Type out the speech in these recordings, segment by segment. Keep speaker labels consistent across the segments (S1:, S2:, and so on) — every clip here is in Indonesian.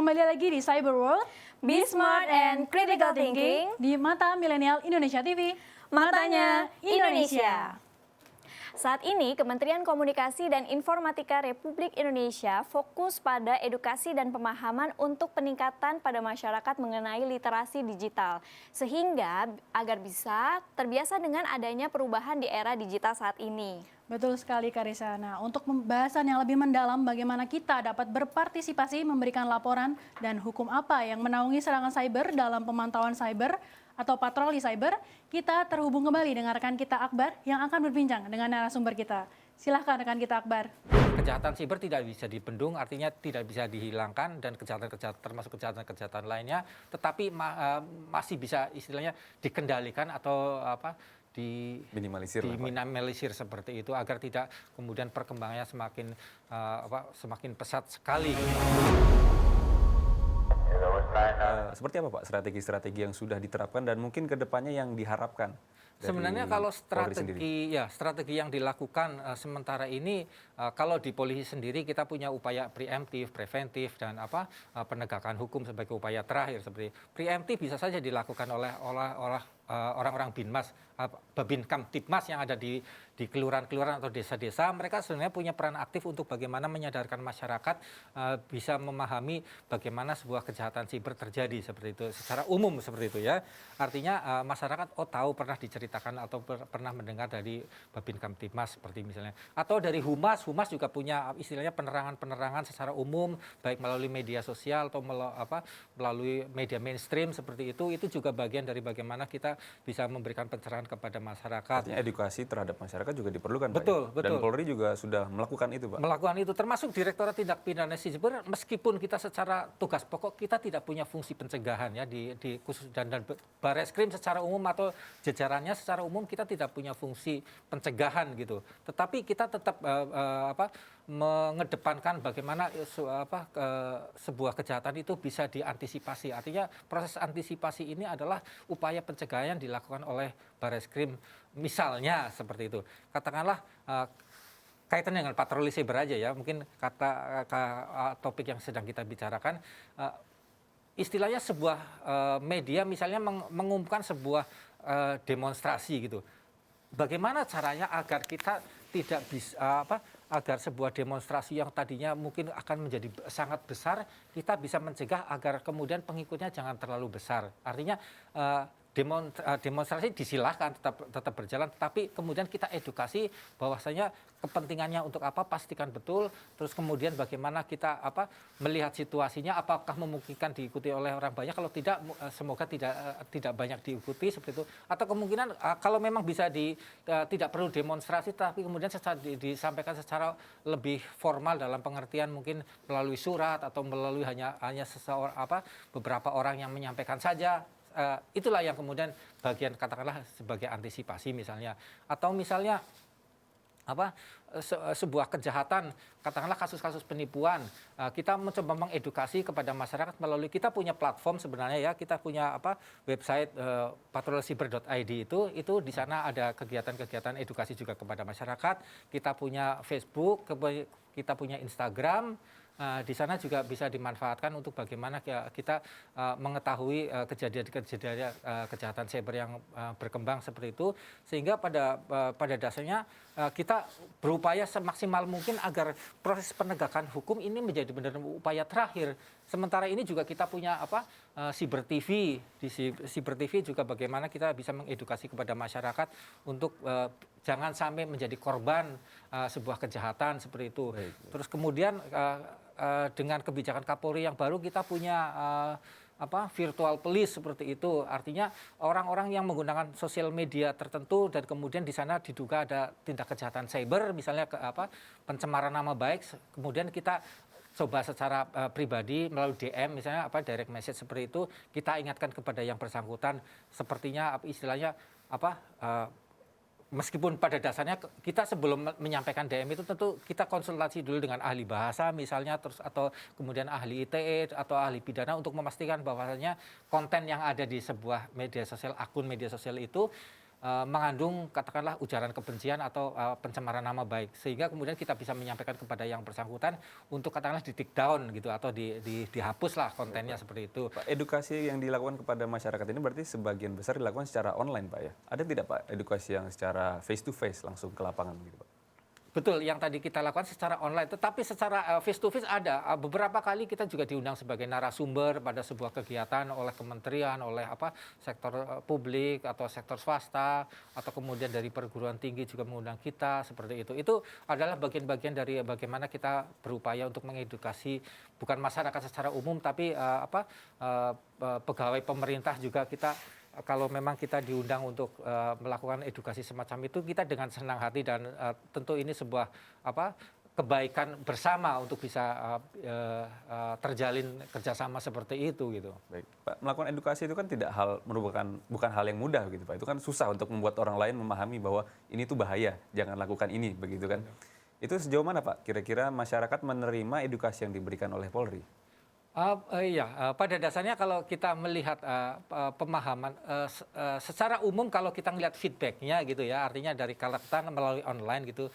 S1: kembali lagi di Cyber World,
S2: Be Smart and Critical Thinking
S1: di Mata Milenial Indonesia TV,
S2: Matanya Indonesia. Saat ini, Kementerian Komunikasi dan Informatika Republik Indonesia fokus pada edukasi dan pemahaman untuk peningkatan pada masyarakat mengenai literasi digital. Sehingga agar bisa terbiasa dengan adanya perubahan di era digital saat ini.
S1: Betul sekali Karisa. Nah, untuk pembahasan yang lebih mendalam bagaimana kita dapat berpartisipasi memberikan laporan dan hukum apa yang menaungi serangan cyber dalam pemantauan cyber atau patroli cyber, kita terhubung kembali dengan rekan kita Akbar yang akan berbincang dengan narasumber kita. Silahkan rekan kita Akbar.
S3: Kejahatan siber tidak bisa dibendung, artinya tidak bisa dihilangkan, dan kejahatan-kejahatan termasuk kejahatan-kejahatan lainnya, tetapi masih bisa istilahnya dikendalikan atau diminimalisir seperti itu agar tidak kemudian perkembangannya semakin pesat sekali.
S4: Seperti apa Pak strategi-strategi yang sudah diterapkan dan mungkin ke depannya yang diharapkan?
S3: Sebenarnya kalau strategi yang dilakukan sementara ini, kalau di polisi sendiri kita punya upaya preemptif, preventif, dan penegakan hukum sebagai upaya terakhir. Seperti preemptif bisa saja dilakukan oleh orang-orang Binmas, Babin Kamtibmas yang ada di kelurahan-kelurahan atau desa-desa. Mereka sebenarnya punya peran aktif untuk bagaimana menyadarkan masyarakat bisa memahami bagaimana sebuah kejahatan siber terjadi seperti itu secara umum seperti itu ya. Artinya masyarakat tahu, pernah diceritakan atau pernah mendengar dari Babin Kamtibmas seperti misalnya, atau dari Humas juga punya istilahnya penerangan secara umum baik melalui media sosial atau melalui media mainstream seperti itu juga bagian dari bagaimana kita bisa memberikan pencerahan kepada masyarakat.
S4: Artinya edukasi terhadap masyarakat juga diperlukan,
S3: betul,
S4: Pak. Dan Polri juga sudah melakukan itu, Pak.
S3: Melakukan itu, termasuk Direktorat Tindak Pidana Siber, meskipun kita secara tugas pokok kita tidak punya fungsi pencegahan ya di khusus dan Bareskrim secara umum atau jajarannya secara umum kita tidak punya fungsi pencegahan gitu. Tetapi kita tetap mengedepankan bagaimana sebuah kejahatan itu bisa diantisipasi. Artinya proses antisipasi ini adalah upaya pencegahan yang dilakukan oleh Bareskrim, misalnya seperti itu. Katakanlah kaitan dengan patroli cyber aja ya, mungkin topik yang sedang kita bicarakan, istilahnya sebuah media misalnya mengumumkan sebuah demonstrasi gitu. Bagaimana caranya agar kita tidak bisa agar sebuah demonstrasi yang tadinya mungkin akan menjadi sangat besar, kita bisa mencegah agar kemudian pengikutnya jangan terlalu besar. Artinya demonstrasi disilahkan tetap berjalan, tapi kemudian kita edukasi bahwasanya kepentingannya untuk apa, pastikan betul, terus kemudian bagaimana kita melihat situasinya, apakah memungkinkan diikuti oleh orang banyak, kalau tidak semoga tidak banyak diikuti seperti itu, atau kemungkinan kalau memang bisa tidak perlu demonstrasi tapi kemudian disampaikan secara lebih formal dalam pengertian mungkin melalui surat atau melalui hanya beberapa orang yang menyampaikan saja. Itulah yang kemudian bagian katakanlah sebagai antisipasi misalnya, atau misalnya sebuah kejahatan, katakanlah kasus-kasus penipuan, kita mencoba mengedukasi kepada masyarakat melalui kita punya platform sebenarnya ya, kita punya website patrolcyber.id itu di sana ada kegiatan-kegiatan edukasi juga kepada masyarakat. Kita punya Facebook, kita punya Instagram. Di sana juga bisa dimanfaatkan untuk bagaimana kita mengetahui kejadian-kejadian kejahatan cyber yang berkembang seperti itu, sehingga pada dasarnya kita berupaya semaksimal mungkin agar proses penegakan hukum ini menjadi benar-benar upaya terakhir. Sementara ini juga kita punya Cyber TV. Di Cyber TV juga bagaimana kita bisa mengedukasi kepada masyarakat untuk jangan sampai menjadi korban sebuah kejahatan seperti itu. Baik. Terus kemudian dengan kebijakan Kapolri yang baru kita punya virtual police seperti itu. Artinya orang-orang yang menggunakan sosial media tertentu dan kemudian di sana diduga ada tindak kejahatan cyber, misalnya pencemaran nama baik, kemudian kita coba secara pribadi melalui DM misalnya direct message seperti itu, kita ingatkan kepada yang bersangkutan, sepertinya istilahnya meskipun pada dasarnya kita sebelum menyampaikan DM itu tentu kita konsultasi dulu dengan ahli bahasa misalnya, terus atau kemudian ahli ITE atau ahli pidana untuk memastikan bahwasanya konten yang ada di sebuah media sosial, akun media sosial itu mengandung katakanlah ujaran kebencian atau pencemaran nama baik, sehingga kemudian kita bisa menyampaikan kepada yang bersangkutan untuk katakanlah di take down gitu atau dihapuslah kontennya seperti itu.
S4: Pak, edukasi yang dilakukan kepada masyarakat ini berarti sebagian besar dilakukan secara online, Pak ya? Ada tidak Pak edukasi yang secara face to face langsung ke lapangan gitu Pak?
S3: Betul, yang tadi kita lakukan secara online, tetapi secara face to face ada. Beberapa kali kita juga diundang sebagai narasumber pada sebuah kegiatan oleh kementerian, oleh sektor publik atau sektor swasta, atau kemudian dari perguruan tinggi juga mengundang kita seperti itu. Itu adalah bagian-bagian dari bagaimana kita berupaya untuk mengedukasi bukan masyarakat secara umum, tapi pegawai pemerintah juga kita. Kalau memang kita diundang untuk melakukan edukasi semacam itu, kita dengan senang hati dan tentu ini sebuah kebaikan bersama untuk bisa terjalin kerjasama seperti itu gitu.
S4: Baik, Pak, melakukan edukasi itu kan bukan hal yang mudah gitu Pak. Itu kan susah untuk membuat orang lain memahami bahwa ini tuh bahaya, jangan lakukan ini begitu kan. Itu sejauh mana Pak kira-kira masyarakat menerima edukasi yang diberikan oleh Polri?
S3: Iya, pada dasarnya kalau kita melihat pemahaman secara umum, kalau kita melihat feedbacknya gitu ya, artinya dari kalangan melalui online gitu,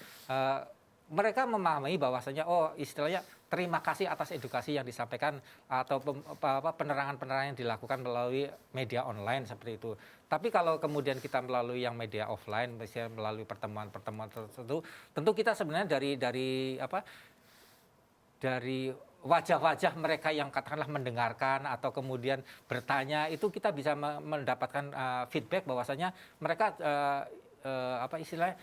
S3: mereka memahami bahwasanya istilahnya terima kasih atas edukasi yang disampaikan atau penerangan-penerangan yang dilakukan melalui media online seperti itu. Tapi kalau kemudian kita melalui yang media offline, misalnya melalui pertemuan-pertemuan tertentu, tentu kita sebenarnya dari wajah-wajah mereka yang katakanlah mendengarkan atau kemudian bertanya, itu kita bisa mendapatkan feedback bahwasanya mereka istilahnya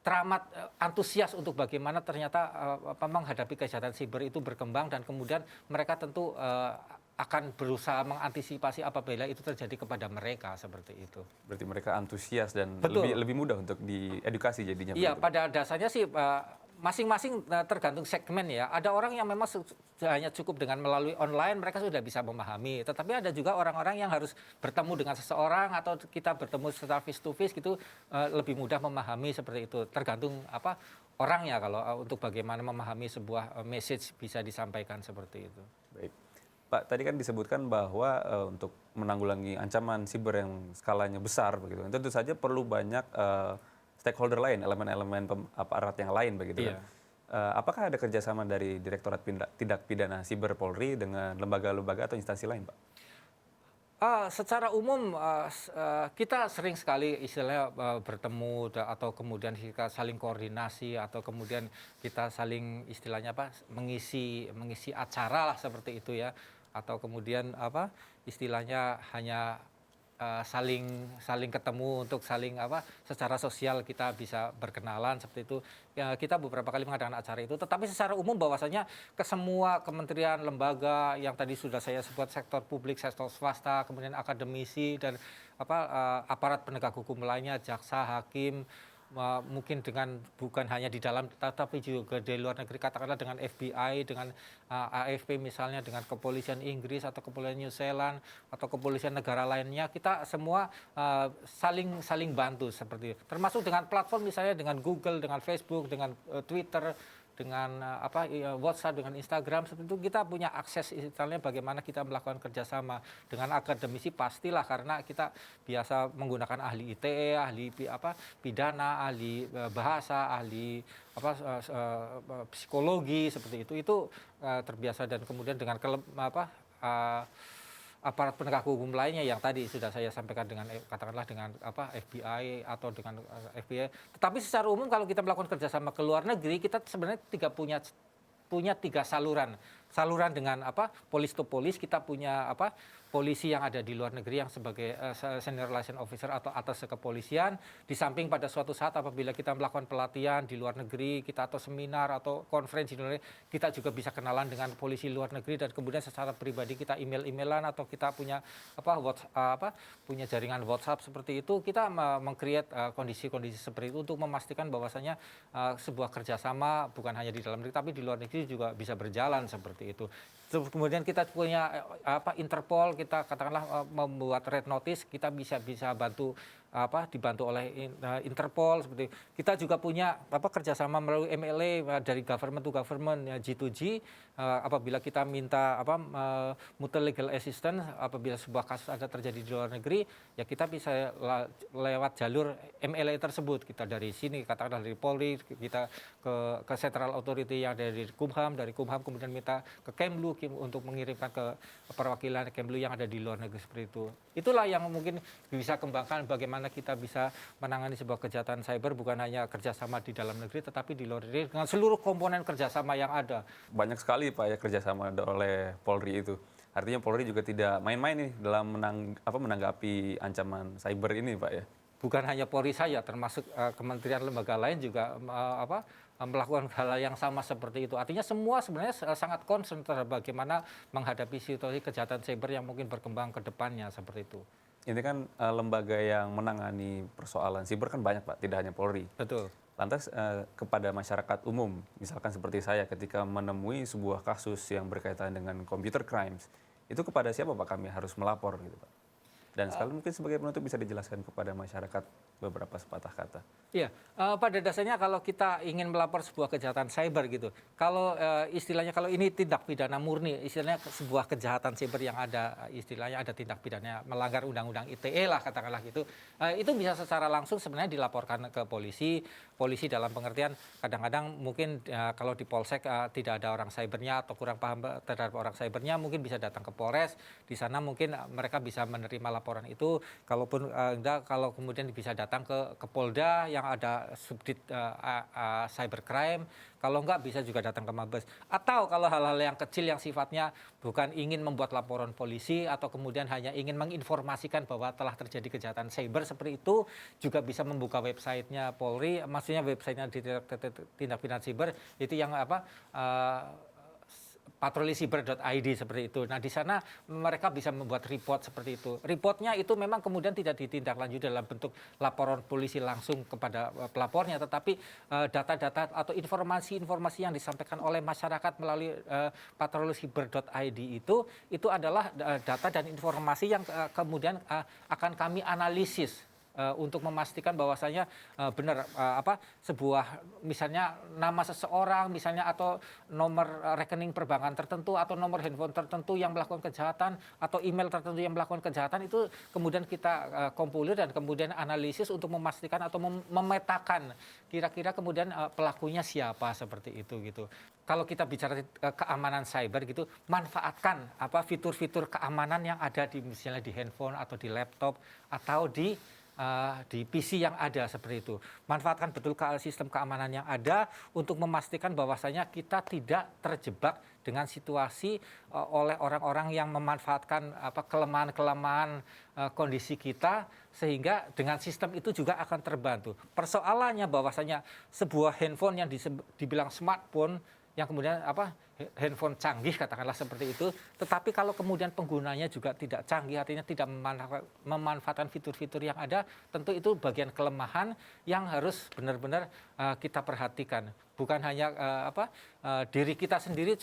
S3: teramat antusias untuk bagaimana ternyata menghadapi kejahatan siber itu berkembang, dan kemudian mereka tentu akan berusaha mengantisipasi apabila itu terjadi kepada mereka seperti itu.
S4: Berarti mereka antusias dan
S3: Betul.
S4: lebih mudah untuk diedukasi jadinya.
S3: Iya,
S4: begitu.
S3: pada dasarnya sih masing-masing tergantung segmen ya. Ada orang yang memang hanya cukup dengan melalui online mereka sudah bisa memahami. Tetapi ada juga orang-orang yang harus bertemu dengan seseorang atau kita bertemu secara face to face gitu lebih mudah memahami seperti itu. Tergantung orangnya kalau untuk bagaimana memahami sebuah message bisa disampaikan seperti itu.
S4: Baik. Pak, tadi kan disebutkan bahwa untuk menanggulangi ancaman siber yang skalanya besar begitu, tentu saja perlu banyak stakeholder lain, elemen-elemen aparat yang lain begitu kan. Apakah ada kerjasama dari Direktorat Tindak Pidana Siber Polri dengan lembaga-lembaga atau instansi lain, Pak?
S3: Secara umum kita sering sekali istilahnya bertemu atau kemudian kita saling koordinasi atau kemudian kita saling istilahnya mengisi acara lah seperti itu ya, atau kemudian istilahnya hanya saling ketemu untuk saling secara sosial kita bisa berkenalan seperti itu ya. Kita beberapa kali mengadakan acara itu, tetapi secara umum bahwasanya ke semua kementerian, lembaga yang tadi sudah saya sebut, sektor publik, sektor swasta, kemudian akademisi dan aparat penegak hukum lainnya, jaksa, hakim, mungkin dengan bukan hanya di dalam tetapi juga di luar negeri, katakanlah dengan FBI, dengan AFP misalnya, dengan kepolisian Inggris atau kepolisian New Zealand atau kepolisian negara lainnya, kita semua saling bantu seperti itu. Termasuk dengan platform misalnya dengan Google, dengan Facebook, dengan Twitter, dengan WhatsApp, dengan Instagram seperti itu, kita punya akses istilahnya bagaimana kita melakukan kerjasama dengan akademisi pastilah, karena kita biasa menggunakan ahli ITE, ahli pidana, ahli bahasa, ahli psikologi seperti itu terbiasa, dan kemudian dengan aparat penegak hukum lainnya yang tadi sudah saya sampaikan dengan katakanlah dengan FBI atau dengan FBI. Tetapi secara umum kalau kita melakukan kerjasama ke luar negeri, kita sebenarnya punya tiga saluran dengan polis to polis. Kita punya polisi yang ada di luar negeri yang sebagai senior liaison officer atau atas kepolisian. Di samping pada suatu saat apabila kita melakukan pelatihan di luar negeri, kita atau seminar atau konferensi di luar negeri, kita juga bisa kenalan dengan polisi luar negeri, dan kemudian secara pribadi kita email-emailan atau kita punya punya jaringan WhatsApp seperti itu. Kita meng-create kondisi-kondisi seperti itu untuk memastikan bahwasanya sebuah kerjasama bukan hanya di dalam negeri tapi di luar negeri juga bisa berjalan seperti itu. Terus kemudian kita punya Interpol, kita katakanlah membuat red notice, kita bisa bantu dibantu oleh Interpol seperti itu. Kita juga punya kerjasama melalui MLA dari government to government, ya, G2G, apabila kita minta mutual legal assistance apabila sebuah kasus ada terjadi di luar negeri, ya kita bisa lewat jalur MLA tersebut. Kita dari sini katakanlah dari Polri, kita ke Central Authority yang dari Kumham, dari Kumham kemudian minta ke Kemlu untuk mengirimkan ke perwakilan Kemlu yang ada di luar negeri seperti itu. Itulah yang mungkin bisa kembangkan bagaimana kita bisa menangani sebuah kejahatan cyber, bukan hanya kerjasama di dalam negeri tetapi di luar negeri dengan seluruh komponen kerjasama yang ada.
S4: Banyak sekali Pak ya kerjasama oleh Polri itu. Artinya Polri juga tidak main-main nih dalam menanggapi ancaman cyber ini Pak ya.
S3: Bukan hanya Polri saya, termasuk kementerian lembaga lain juga melakukan hal yang sama seperti itu. Artinya semua sebenarnya sangat concern terhadap bagaimana menghadapi situasi kejahatan cyber yang mungkin berkembang ke depannya seperti itu.
S4: Ini kan lembaga yang menangani persoalan siber kan banyak Pak, tidak hanya Polri.
S3: Betul.
S4: Lantas kepada masyarakat umum, misalkan seperti saya ketika menemui sebuah kasus yang berkaitan dengan computer crimes, itu kepada siapa Pak kami harus melapor gitu Pak? Dan sekali mungkin sebagai penutup bisa dijelaskan kepada masyarakat beberapa sepatah kata.
S3: Iya, pada dasarnya kalau kita ingin melapor sebuah kejahatan cyber gitu, kalau istilahnya kalau ini tindak pidana murni, istilahnya sebuah kejahatan cyber yang ada, istilahnya ada tindak pidana melanggar undang-undang ITE lah katakanlah gitu, itu bisa secara langsung sebenarnya dilaporkan ke polisi dalam pengertian kadang-kadang mungkin kalau di Polsek tidak ada orang cybernya atau kurang paham terhadap orang cybernya, mungkin bisa datang ke Polres, di sana mungkin mereka bisa menerima laporan itu, kalaupun enggak, kalau kemudian bisa datang ke Polda yang ada subdit cybercrime, kalau enggak bisa juga datang ke Mabes. Atau kalau hal-hal yang kecil yang sifatnya bukan ingin membuat laporan polisi atau kemudian hanya ingin menginformasikan bahwa telah terjadi kejahatan cyber seperti itu, juga bisa membuka websitenya Polri, maksudnya websitenya di tindak pidana cyber itu yang patrolisiber.id seperti itu. Nah, di sana mereka bisa membuat report seperti itu. Reportnya itu memang kemudian tidak ditindaklanjuti dalam bentuk laporan polisi langsung kepada pelapornya, tetapi data-data atau informasi-informasi yang disampaikan oleh masyarakat melalui patrolisiber.id itu adalah data dan informasi yang kemudian akan kami analisis untuk memastikan bahwasanya benar sebuah misalnya nama seseorang misalnya atau nomor rekening perbankan tertentu atau nomor handphone tertentu yang melakukan kejahatan atau email tertentu yang melakukan kejahatan itu kemudian kita kompilir dan kemudian analisis untuk memastikan atau memetakan kira-kira kemudian pelakunya siapa seperti itu gitu. Kalau kita bicara keamanan cyber gitu, manfaatkan fitur-fitur keamanan yang ada di misalnya di handphone atau di laptop atau di PC yang ada seperti itu. Manfaatkan betul sistem keamanan yang ada untuk memastikan bahwasanya kita tidak terjebak dengan situasi oleh orang-orang yang memanfaatkan kelemahan-kelemahan kondisi kita, sehingga dengan sistem itu juga akan terbantu. Persoalannya bahwasanya sebuah handphone yang dibilang smartphone yang kemudian handphone canggih katakanlah seperti itu, tetapi kalau kemudian penggunanya juga tidak canggih, artinya tidak memanfaatkan fitur-fitur yang ada, tentu itu bagian kelemahan yang harus benar-benar kita perhatikan. Bukan hanya diri kita sendiri,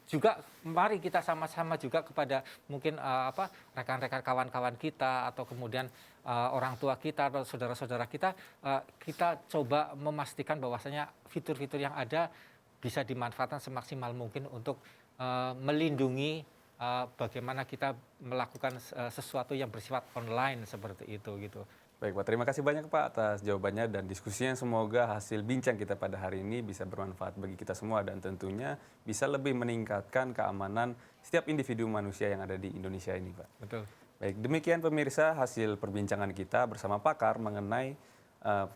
S3: juga mari kita sama-sama juga kepada mungkin rekan-rekan kawan-kawan kita atau kemudian orang tua kita atau saudara-saudara kita, kita coba memastikan bahwasanya fitur-fitur yang ada bisa dimanfaatkan semaksimal mungkin untuk melindungi bagaimana kita melakukan sesuatu yang bersifat online seperti itu gitu.
S4: Baik Pak, terima kasih banyak Pak atas jawabannya dan diskusinya. Semoga hasil bincang kita pada hari ini bisa bermanfaat bagi kita semua dan tentunya bisa lebih meningkatkan keamanan setiap individu manusia yang ada di Indonesia ini Pak.
S3: Betul.
S4: Baik, demikian pemirsa hasil perbincangan kita bersama pakar mengenai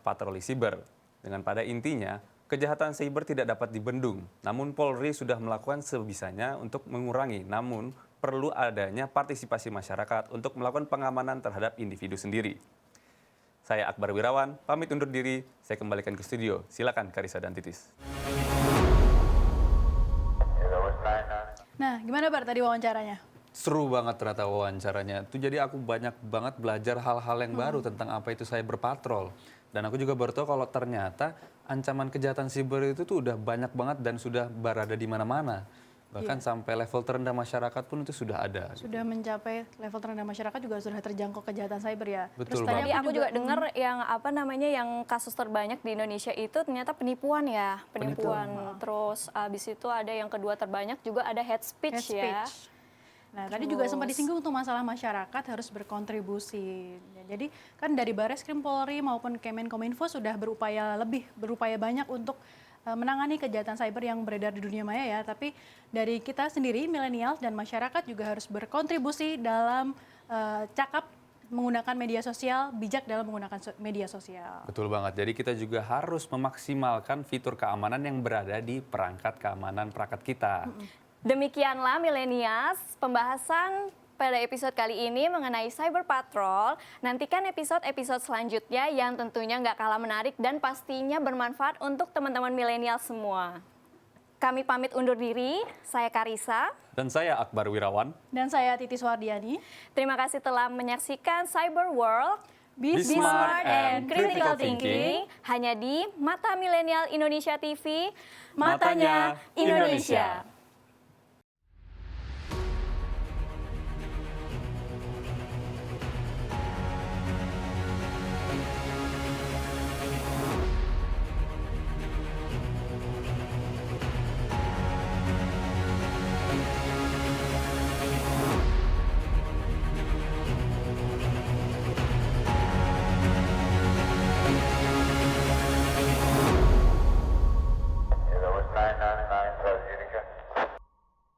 S4: patroli siber. Dengan pada intinya, kejahatan cyber tidak dapat dibendung, namun Polri sudah melakukan sebisanya untuk mengurangi, namun perlu adanya partisipasi masyarakat untuk melakukan pengamanan terhadap individu sendiri. Saya Akbar Wirawan, pamit undur diri, saya kembalikan ke studio. Silakan Karissa dan Titis.
S1: Nah, gimana Bar tadi wawancaranya?
S5: Seru banget ternyata wawancaranya. Itu jadi aku banyak banget belajar hal-hal yang baru tentang apa itu cyber patrol. Dan aku juga baru tahu kalau ternyata ancaman kejahatan siber itu tuh udah banyak banget dan sudah berada di mana-mana. Bahkan sampai level terendah masyarakat pun itu sudah ada.
S1: Sudah mencapai level terendah masyarakat juga sudah terjangkau kejahatan cyber ya.
S5: Betul,
S1: Terus
S5: Mbak.
S1: tadi
S2: Tadi aku juga dengar yang kasus terbanyak di Indonesia itu ternyata penipuan ya, penipuan. Terus abis itu ada yang kedua terbanyak juga ada hate speech, ya.
S1: Nah, tadi juga sempat disinggung untuk masalah masyarakat harus berkontribusi. Ya, jadi kan dari Bareskrim Polri maupun Kemenkominfo sudah berupaya banyak untuk menangani kejahatan cyber yang beredar di dunia maya ya. Tapi dari kita sendiri, milenial dan masyarakat juga harus berkontribusi dalam cakap menggunakan media sosial, bijak dalam menggunakan media sosial.
S5: Betul banget. Jadi kita juga harus memaksimalkan fitur keamanan yang berada di perangkat keamanan perangkat kita.
S2: Demikianlah milenials, pembahasan pada episode kali ini mengenai Cyber Patrol. Nantikan episode-episode selanjutnya yang tentunya nggak kalah menarik dan pastinya bermanfaat untuk teman-teman milenial semua. Kami pamit undur diri, saya Karissa.
S5: Dan saya Akbar Wirawan.
S1: Dan saya Titi Suwardiani.
S2: Terima kasih telah menyaksikan Cyber World.
S1: Be
S2: Smart and Critical Thinking hanya di Mata Milenial Indonesia TV. Matanya Indonesia.